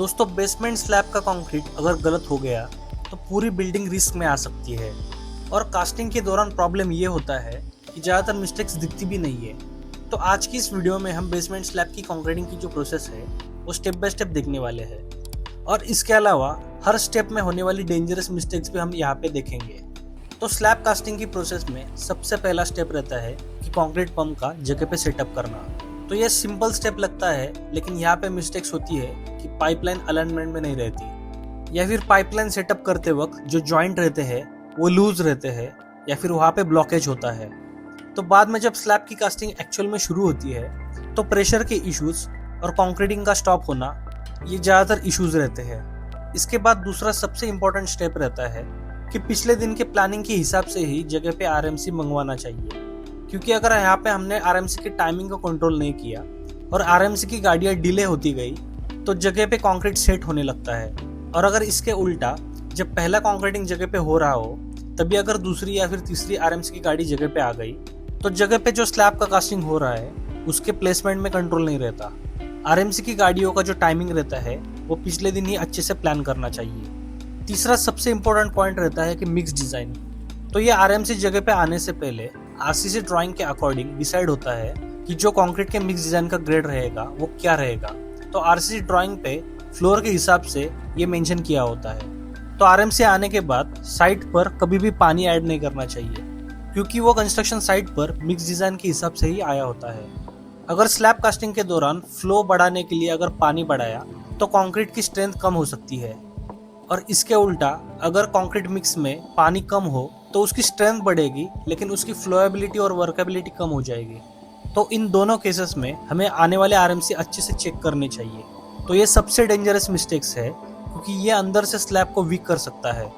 दोस्तों basement slab का concrete अगर गलत हो गया तो पूरी बिल्डिंग रिस्क में आ सकती है। और कास्टिंग के दौरान प्रॉब्लम ये होता है कि ज़्यादातर मिस्टेक्स दिखती भी नहीं है। तो आज की इस वीडियो में हम बेसमेंट स्लैब की कंक्रीटिंग की जो प्रोसेस है वो स्टेप बाय स्टेप देखने वाले हैं। और इसके अलावा हर स्टेप में होने वाली डेंजरस मिस्टेक्स भी हम यहाँ पे देखेंगे। तो स्लैब कास्टिंग की प्रोसेस में सबसे पहला स्टेप रहता है कि कंक्रीट पंप का जगह पे सेटअप करना। तो ये सिंपल स्टेप लगता है, लेकिन यहाँ पे मिस्टेक्स होती है कि पाइपलाइन अलाइनमेंट में नहीं रहती, या फिर पाइपलाइन सेटअप करते वक्त जो जॉइंट रहते हैं वो लूज रहते हैं, या फिर वहाँ पे ब्लॉकेज होता है। तो बाद में जब स्लैब की कास्टिंग एक्चुअल में शुरू होती है तो प्रेशर के इश्यूज और कंक्रीटिंग का स्टॉप होना, ये ज़्यादातर इश्यूज रहते हैं। इसके बाद दूसरा सबसे इम्पोर्टेंट स्टेप रहता है कि पिछले दिन के प्लानिंग के हिसाब से ही जगह पे आरएमसी मंगवाना चाहिए, क्योंकि अगर यहाँ पे हमने आरएमसी की टाइमिंग को कंट्रोल नहीं किया और आरएमसी की गाड़ियाँ डिले होती गई तो जगह पे कंक्रीट सेट होने लगता है। और अगर इसके उल्टा जब पहला कंक्रीटिंग जगह पे हो रहा हो तभी अगर दूसरी या फिर तीसरी आरएमसी की गाड़ी जगह पे आ गई तो जगह पे जो स्लैब का कास्टिंग हो रहा है उसके प्लेसमेंट में कंट्रोल नहीं रहता। आरएमसी की गाड़ियों का जो टाइमिंग रहता है वो पिछले दिन ही अच्छे से प्लान करना चाहिए। तीसरा सबसे इम्पोर्टेंट पॉइंट रहता है कि मिक्स डिजाइन। तो ये आरएमसी जगह पे आने से पहले आरसीसी ड्राइंग के अकॉर्डिंग डिसाइड होता है कि जो कंक्रीट के मिक्स डिजाइन का ग्रेड रहेगा वो क्या रहेगा। तो आरसीसी ड्राइंग पे फ्लोर के हिसाब से ये मेंशन किया होता है। तो आरएमसी आने के बाद साइट पर कभी भी पानी ऐड नहीं करना चाहिए, क्योंकि वो कंस्ट्रक्शन साइट पर मिक्स डिजाइन के हिसाब से ही आया होता है। अगर स्लैब कास्टिंग के दौरान फ्लो बढ़ाने के लिए अगर पानी बढ़ाया तो कंक्रीट की स्ट्रेंथ कम हो सकती है, और इसके उल्टा अगर कंक्रीट मिक्स में पानी कम हो तो उसकी स्ट्रेंथ बढ़ेगी लेकिन उसकी फ्लोएबिलिटी और वर्केबिलिटी कम हो जाएगी। तो इन दोनों केसेस में हमें आने वाले आरएमसी अच्छे से चेक करने चाहिए। तो ये सबसे डेंजरस मिस्टेक्स है, क्योंकि ये अंदर से स्लैब को वीक कर सकता है।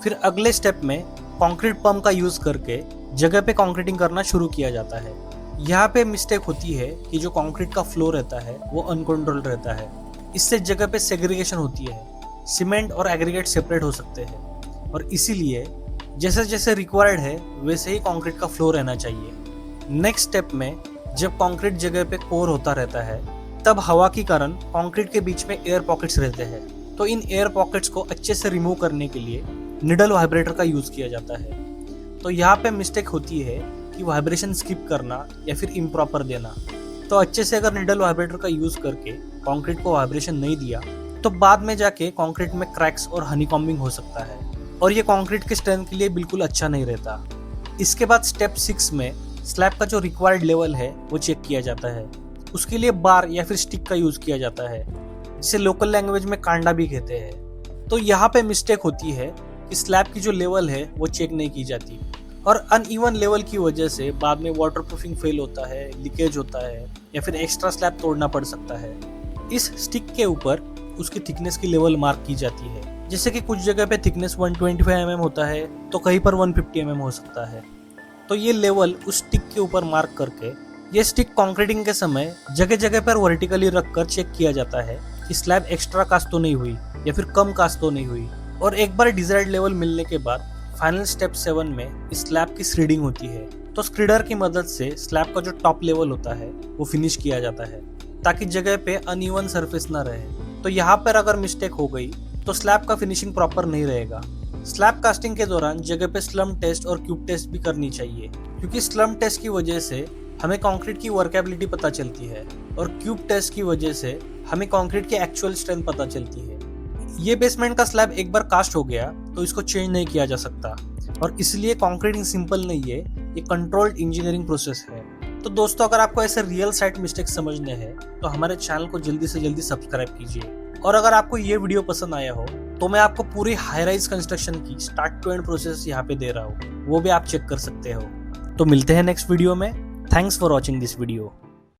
फिर अगले स्टेप में कंक्रीट पंप का यूज करके जगह पे कंक्रीटिंग करना शुरू किया जाता है। यहाँ पे मिस्टेक होती है कि जो कंक्रीट का फ्लो रहता है वो अनकंट्रोल्ड रहता है। इससे जगह पे सेग्रीगेशन होती है, सीमेंट और एग्रीगेट सेपरेट हो सकते हैं, और इसीलिए जैसे जैसे रिक्वायर्ड है वैसे ही कंक्रीट का फ्लो रहना चाहिए। नेक्स्ट स्टेप में जब कंक्रीट जगह पे कोर होता रहता है तब हवा के कारण कंक्रीट के बीच में एयर पॉकेट्स रहते हैं। तो इन एयर पॉकेट्स को अच्छे से रिमूव करने के लिए निडल वाइब्रेटर का यूज किया जाता है। तो यहाँ पे मिस्टेक होती है कि वाइब्रेशन स्किप करना या फिर इम्प्रॉपर देना। तो अच्छे से अगर निडल वाइब्रेटर का यूज करके कंक्रीट को वाइब्रेशन नहीं दिया तो बाद में जाके कंक्रीट में क्रैक्स और हनीकॉम्बिंग हो सकता है, और ये कंक्रीट के स्ट्रेंथ के लिए बिल्कुल अच्छा नहीं रहता। इसके बाद स्टेप 6 में स्लैब का जो रिक्वायर्ड लेवल है वो चेक किया जाता है। उसके लिए बार या फिर स्टिक का यूज किया जाता है, जिसे लोकल लैंग्वेज में कांडा भी कहते हैं। तो यहाँ पे मिस्टेक होती है कि स्लैब की जो लेवल है वो चेक नहीं की जाती, और अनइवन लेवल की वजह से बाद में वाटरप्रूफिंग फेल होता है, लीकेज होता है, या फिर एक्स्ट्रा स्लैब तोड़ना पड़ सकता है। इस स्टिक के ऊपर उसकी थिकनेस की लेवल मार्क की जाती है, जैसे कि कुछ जगह पे थिकनेस 125 mm होता है तो कहीं पर 150 mm हो सकता है। तो ये लेवल उस स्टिक के ऊपर मार्क करके ये स्टिक कंक्रीटिंग के समय जगह जगह पर वर्टिकली रखकर चेक किया जाता है कि स्लैब एक्स्ट्रा कास्ट तो नहीं हुई या फिर कम कास्ट तो नहीं हुई। और एक बार डिजायर्ड लेवल मिलने के बाद फाइनल स्टेप 7 में इस स्लैब की स्क्रीडिंग होती है। तो स्क्रीडर की मदद से स्लैब का जो टॉप लेवल होता है वो फिनिश किया जाता है, ताकि जगह पे अनइवन सरफेस ना रहे। तो यहाँ पर अगर मिस्टेक हो गई तो स्लैब का फिनिशिंग प्रॉपर नहीं रहेगा। स्लैब कास्टिंग के दौरान जगह पे स्लम टेस्ट और क्यूब टेस्ट भी करनी चाहिए, क्योंकि स्लम टेस्ट की वजह से हमें कंक्रीट की वर्केबिलिटी पता चलती है, और क्यूब टेस्ट की वजह से हमें कंक्रीट की एक्चुअल स्ट्रेंथ पता चलती है। ये बेसमेंट का स्लैब एक बार कास्ट हो गया तो इसको चेंज नहीं किया जा सकता, और इसलिए कंक्रीटिंग सिंपल नहीं है, ये कंट्रोल्ड इंजीनियरिंग प्रोसेस है। तो दोस्तों, अगर आपको ऐसे रियल साइट मिस्टेक समझने हैं तो हमारे चैनल को जल्दी से जल्दी सब्सक्राइब कीजिए। और अगर आपको ये वीडियो पसंद आया हो तो मैं आपको पूरी हाई राइज कंस्ट्रक्शन की स्टार्ट टू एंड प्रोसेस यहाँ पे दे रहा हूँ, वो भी आप चेक कर सकते हो। तो मिलते हैं नेक्स्ट वीडियो में। Thanks for watching this video.